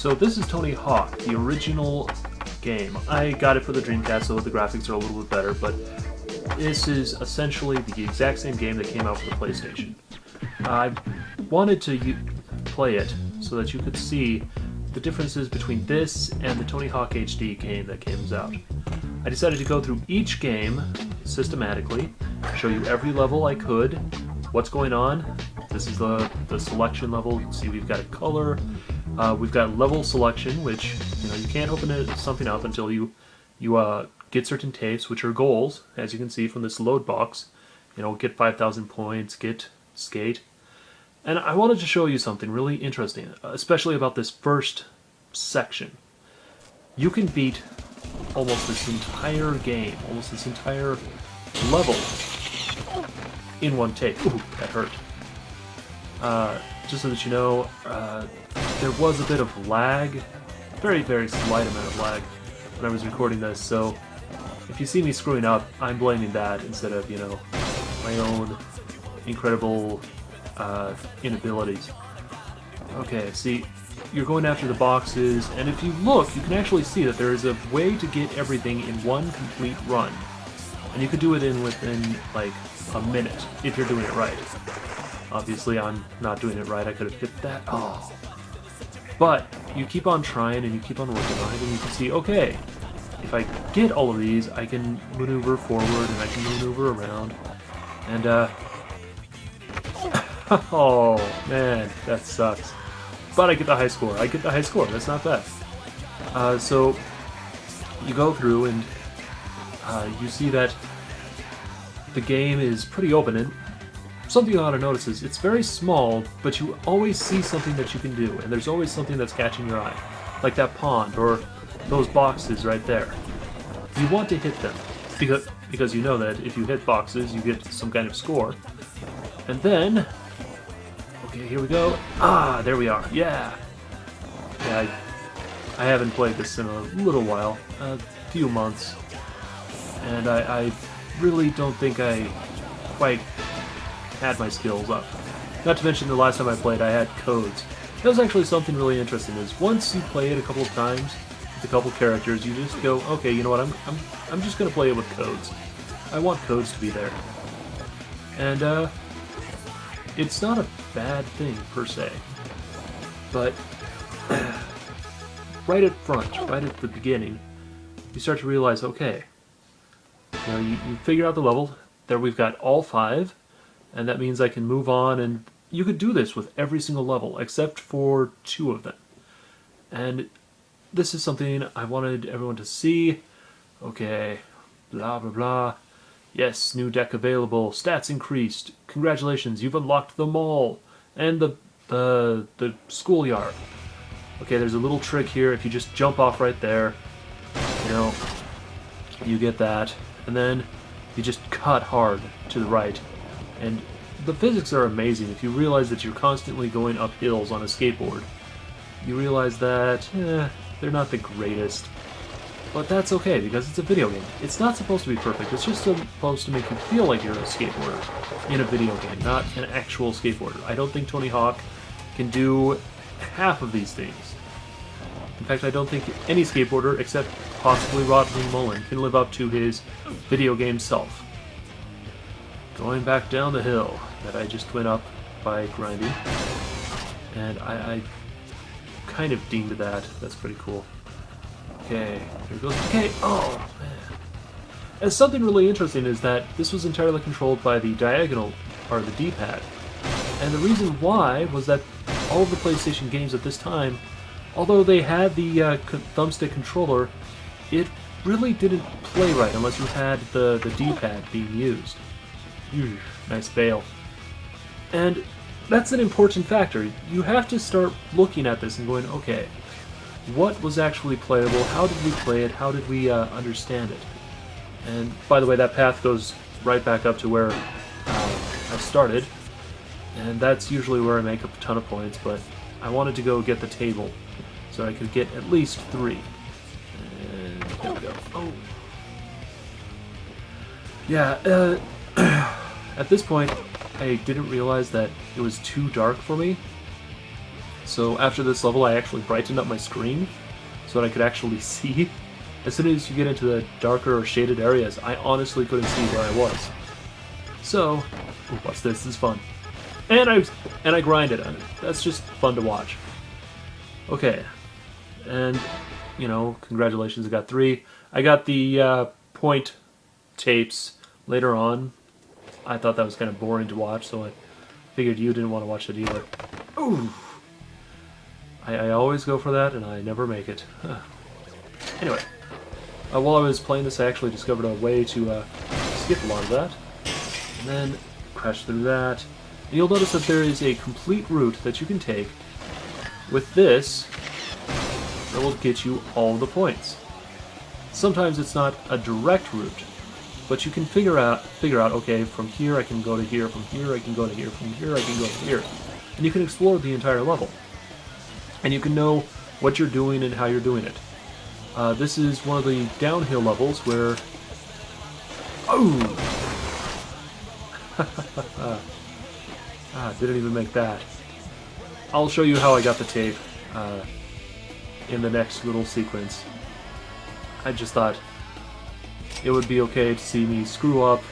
So this is Tony Hawk, the original game. I got it for the Dreamcast, so the graphics are a little bit better, but this is essentially the exact same game that came out for the PlayStation. I wanted to play it so that you could see the differences between this and the Tony Hawk HD game that comes out. I decided to go through each game systematically, show you every level I could, what's going on. This is the selection level. You can see we've got a color, we've got level selection, which you can't open something up until you get certain tapes, which are goals, as you can see from this load box. Get 5,000 points, get skate. And I wanted to show you something really interesting, especially about this first section. You can beat almost this entire game, almost this entire level in one take. Ooh, that hurt. Just so that you know, there was a bit of lag, very, very slight amount of lag when I was recording this, so if you see me screwing up, I'm blaming that instead of, my own incredible inabilities. Okay, see, you're going after the boxes, and if you look, you can actually see that there is a way to get everything in one complete run. And you could do it within, like, a minute, if you're doing it right. Obviously, I'm not doing it right. I could have hit that. Oh. But you keep on trying, and you keep on working on it, and you can see, okay, if I get all of these, I can maneuver forward, and I can maneuver around. And, oh, man, that sucks. But I get the high score. I get the high score. That's not bad. So you go through and you see that the game is pretty open. And something you ought to notice is it's very small, but you always see something that you can do. And there's always something that's catching your eye. Like that pond or those boxes right there. You want to hit them because you know that if you hit boxes, you get some kind of score. And then... okay, here we go. Ah, there we are. Yeah. Yeah, I haven't played this in a little while, a few months, and I really don't think I quite had my skills up. Not to mention the last time I played, I had codes. That was actually something really interesting. Is once you play it a couple of times with a couple characters, you just go, okay, you know what? I'm just gonna play it with codes. I want codes to be there, and it's not a bad thing, per se. But right at front, right at the beginning, you start to realize, okay, you figure out the level. There we've got all 5, and that means I can move on, and you could do this with every single level, except for 2 of them. And this is something I wanted everyone to see. Okay, blah, blah, blah. Yes, new deck available. Stats increased. Congratulations, you've unlocked the mall and the schoolyard. Okay, there's a little trick here. If you just jump off right there, you get that, and then you just cut hard to the right. And the physics are amazing. If you realize that you're constantly going up hills on a skateboard, you realize that they're not the greatest. But that's okay, because it's a video game. It's not supposed to be perfect, it's just supposed to make you feel like you're a skateboarder in a video game, not an actual skateboarder. I don't think Tony Hawk can do half of these things. In fact, I don't think any skateboarder, except possibly Rodney Mullen, can live up to his video game self. Going back down the hill that I just went up by grinding, and I kind of deemed that. That's pretty cool. Okay, here it goes. Okay, oh man. And something really interesting is that this was entirely controlled by the diagonal, or the D-pad. And the reason why was that all of the PlayStation games at this time, although they had the thumbstick controller, it really didn't play right unless you had the D-pad being used. Nice fail. And that's an important factor. You have to start looking at this and going, okay, what was actually playable? How did we play it? How did we understand it? And by the way, that path goes right back up to where I started, and that's usually where I make up a ton of points, but I wanted to go get the table so I could get at least 3. And there we go. Oh. Yeah, at this point, I didn't realize that it was too dark for me. So after this level, I actually brightened up my screen so that I could actually see. As soon as you get into the darker or shaded areas, I honestly couldn't see where I was. So, ooh, watch this. This is fun. And I grinded on it. That's just fun to watch. Okay, and you know, congratulations, I got 3. I got the point tapes later on. I thought that was kind of boring to watch, so I figured you didn't want to watch it either. Ooh. I always go for that, and I never make it. Huh. Anyway, while I was playing this, I actually discovered a way to skip a lot of that, and then crash through that. And you'll notice that there is a complete route that you can take with this that will get you all the points. Sometimes it's not a direct route, but you can figure out, okay, from here I can go to here, from here I can go to here, from here I can go to here. And you can explore the entire level. And you can know what you're doing and how you're doing it. This is one of the downhill levels where... Oh! Didn't even make that. I'll show you how I got the tape in the next little sequence. I just thought it would be okay to see me screw up.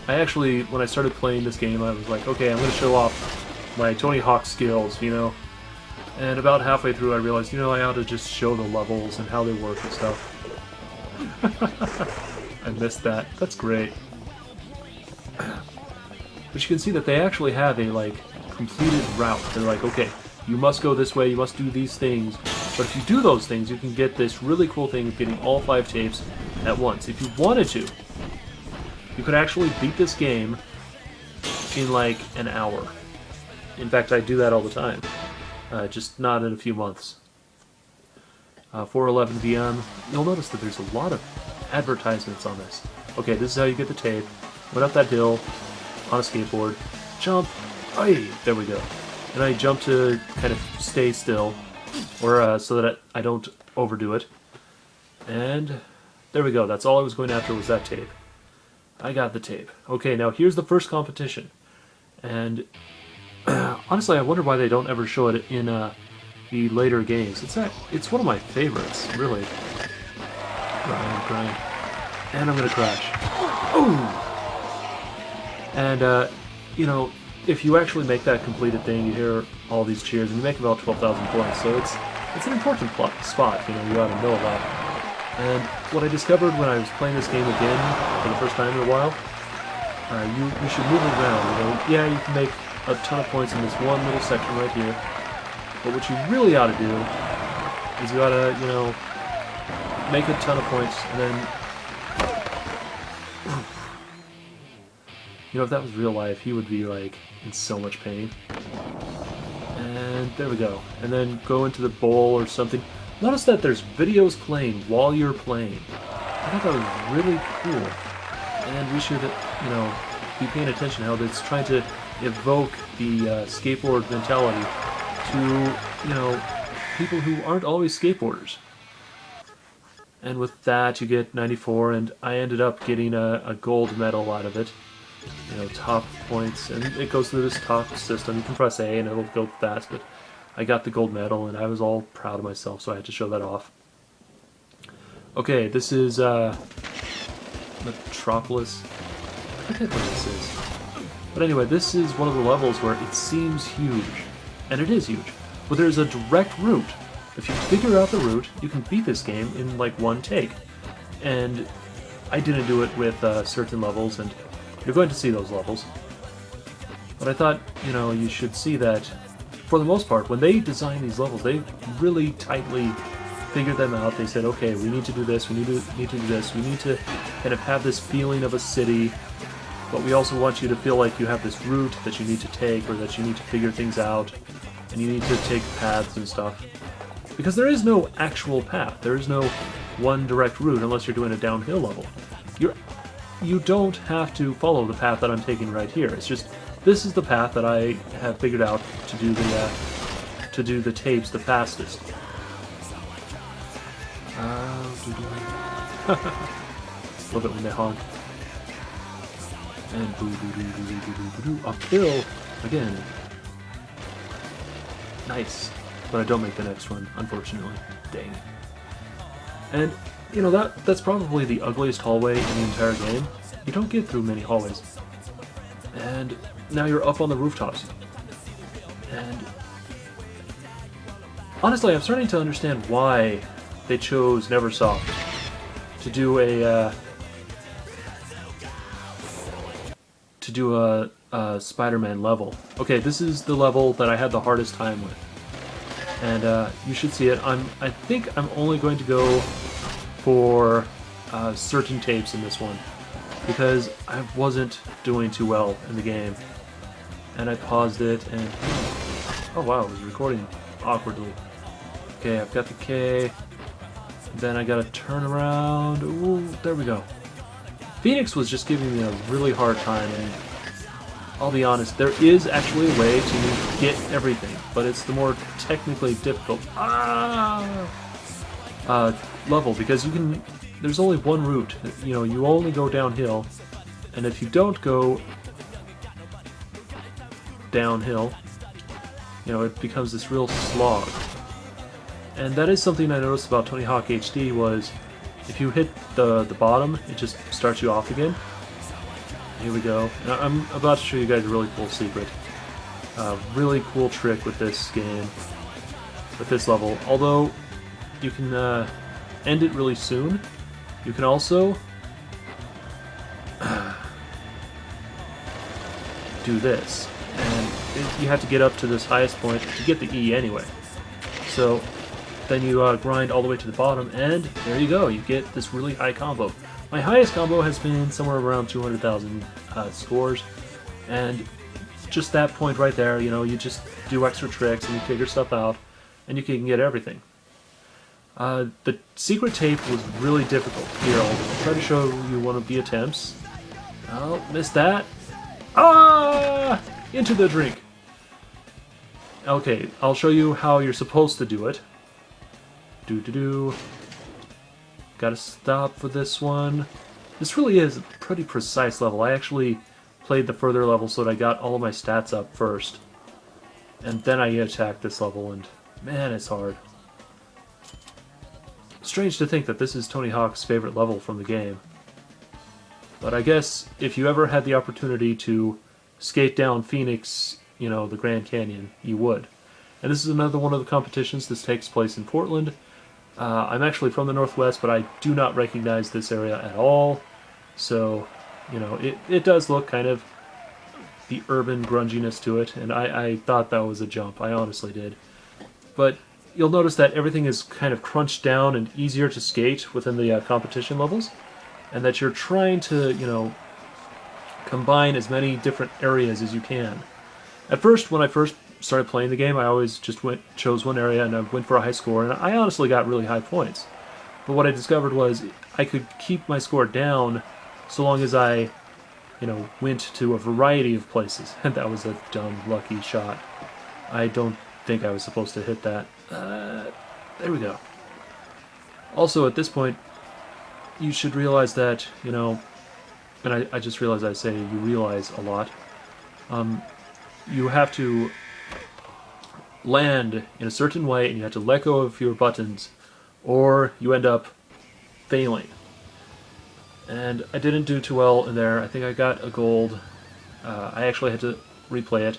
I actually, when I started playing this game, I was like, okay, I'm going to show off my Tony Hawk skills, you know? And about halfway through I realized, you know, I ought to just show the levels and how they work and stuff. I missed that. That's great. But you can see that they actually have a, like, completed route. They're like, okay, you must go this way, you must do these things. But if you do those things, you can get this really cool thing of getting all 5 tapes at once. If you wanted to, you could actually beat this game in, like, an hour. In fact, I do that all the time. Just not in a few months. 4:11 p.m. You'll notice that there's a lot of advertisements on this. Okay, this is how you get the tape. Went up that hill on a skateboard. Jump. Hey, there we go. And I jump to kind of stay still, or so that I don't overdo it. And there we go. That's all I was going after was that tape. I got the tape. Okay, now here's the first competition. And honestly, I wonder why they don't ever show it in the later games. It's one of my favorites, really. Grind. And I'm gonna crash. Oh! And, you know, if you actually make that completed thing, you hear all these cheers, and you make about 12,000 points, so it's an important spot, you know, you ought to know about. And what I discovered when I was playing this game again for the first time in a while, you should move around, you know. Yeah, you can make a ton of points in this one little section right here, but what you really ought to do is you ought to, you know, make a ton of points, and then, you know, if that was real life, he would be, like, in so much pain. And there we go. And then go into the bowl or something. Notice that there's videos playing while you're playing. I thought that was really cool. And we should, you know, be paying attention how it's trying to evoke the skateboard mentality to, you know, people who aren't always skateboarders. And with that, you get 94, and I ended up getting a gold medal out of it. You know, top points, and it goes through this top system. You can press A and it'll go fast, but I got the gold medal, and I was all proud of myself, so I had to show that off. Okay, this is Metropolis. I forget what this is. But anyway, this is one of the levels where it seems huge, and it is huge, but there's a direct route. If you figure out the route, you can beat this game in like one take. And I didn't do it with certain levels, and you're going to see those levels. But I thought, you know, you should see that, for the most part, when they design these levels, they really tightly figured them out. They said, okay, we need to do this, we need to do this, we need to kind of have this feeling of a city, but we also want you to feel like you have this route that you need to take, or that you need to figure things out, and you need to take paths and stuff. Because there is no actual path. There is no one direct route unless you're doing a downhill level. You don't have to follow the path that I'm taking right here. It's just, this is the path that I have figured out to do the tapes the fastest. Love it when they honk. And uphill again. Nice. But I don't make the next one, unfortunately. Dang. And, you know, that's probably the ugliest hallway in the entire game. You don't get through many hallways. And now you're up on the rooftops. And honestly, I'm starting to understand why they chose Neversoft to do a Spider-Man level. Okay, this is the level that I had the hardest time with, and you should see it. I think I'm only going to go for certain tapes in this one because I wasn't doing too well in the game, and I paused it and oh wow, it was recording awkwardly. Okay, I've got the K. Then I gotta turn around. Ooh, there we go. Phoenix was just giving me a really hard time, and I'll be honest, there is actually a way to get everything, but it's the more technically difficult level, because there's only one route. You know, you only go downhill, and if you don't go downhill, you know, it becomes this real slog. And that is something I noticed about Tony Hawk HD was, if you hit the bottom, it just starts you off again. Here we go. Now, I'm about to show you guys a really cool secret. Really cool trick with this game, with this level. Although you can end it really soon, you can also do this. And you have to get up to this highest point to get the E anyway. So then you grind all the way to the bottom, and there you go. You get this really high combo. My highest combo has been somewhere around 200,000 scores, and just that point right there, you know, you just do extra tricks and you figure stuff out, and you can get everything. The secret tape was really difficult. Here, I'll try to show you one of the attempts. Oh, missed that. Ah! Into the drink. Okay, I'll show you how you're supposed to do it. Gotta stop for this one. This really is a pretty precise level. I actually played the further level so that I got all of my stats up first. And then I attacked this level, and man, it's hard. Strange to think that this is Tony Hawk's favorite level from the game. But I guess if you ever had the opportunity to skate down Phoenix, you know, the Grand Canyon, you would. And this is another one of the competitions. This takes place in Portland. I'm actually from the Northwest, but I do not recognize this area at all. So, you know, it does look kind of the urban grunginess to it, and I thought that was a jump. I honestly did. But you'll notice that everything is kind of crunched down and easier to skate within the competition levels, and that you're trying to, you know, combine as many different areas as you can. At first, when I first started playing the game, I always just chose one area and I went for a high score, and I honestly got really high points. But what I discovered was I could keep my score down so long as I, you know, went to a variety of places. And that was a dumb, lucky shot. I don't think I was supposed to hit that. There we go. Also, at this point, you should realize that, you know, and I just realized I say you realize a lot. You have to land in a certain way, and you have to let go of your buttons, or you end up failing. And I didn't do too well in there. I think I got a gold. I actually had to replay it.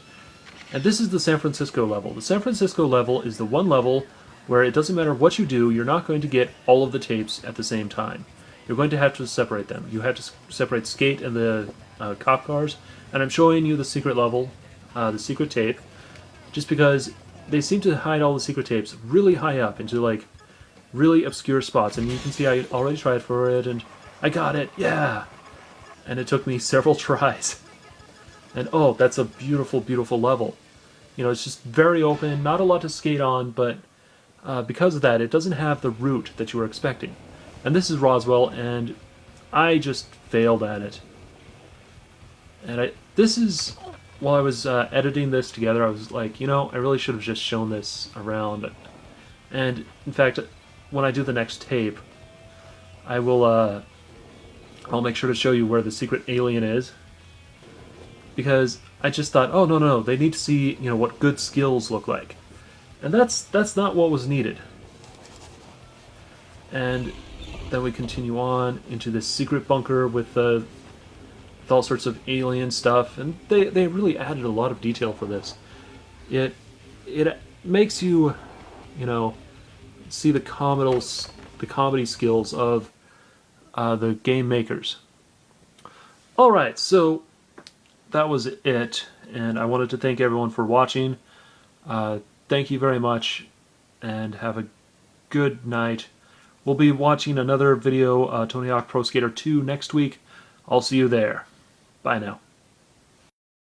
And this is the San Francisco level. The San Francisco level is the one level where it doesn't matter what you do, you're not going to get all of the tapes at the same time. You're going to have to separate them. You have to separate Skate and the cop cars. And I'm showing you the secret level, the secret tape, just because they seem to hide all the secret tapes really high up into like really obscure spots. And you can see I already tried for it, and I got it, yeah! And it took me several tries. And oh, that's a beautiful, beautiful level. You know, it's just very open, not a lot to skate on, but because of that, it doesn't have the route that you were expecting. And this is Roswell, and I just failed at it. And this is, while I was editing this together, I was like, you know, I really should have just shown this around. And in fact, when I do the next tape, I will, I'll make sure to show you where the secret alien is. Because I just thought, oh, no, they need to see, you know, what good skills look like. And that's not what was needed. And then we continue on into this secret bunker with all sorts of alien stuff, and they really added a lot of detail for this. It makes you, you know, see the comedy skills of the game makers. All right, so that was it, and I wanted to thank everyone for watching. Thank you very much, and have a good night. We'll be watching another video, Tony Hawk Pro Skater 2, next week. I'll see you there. Bye now.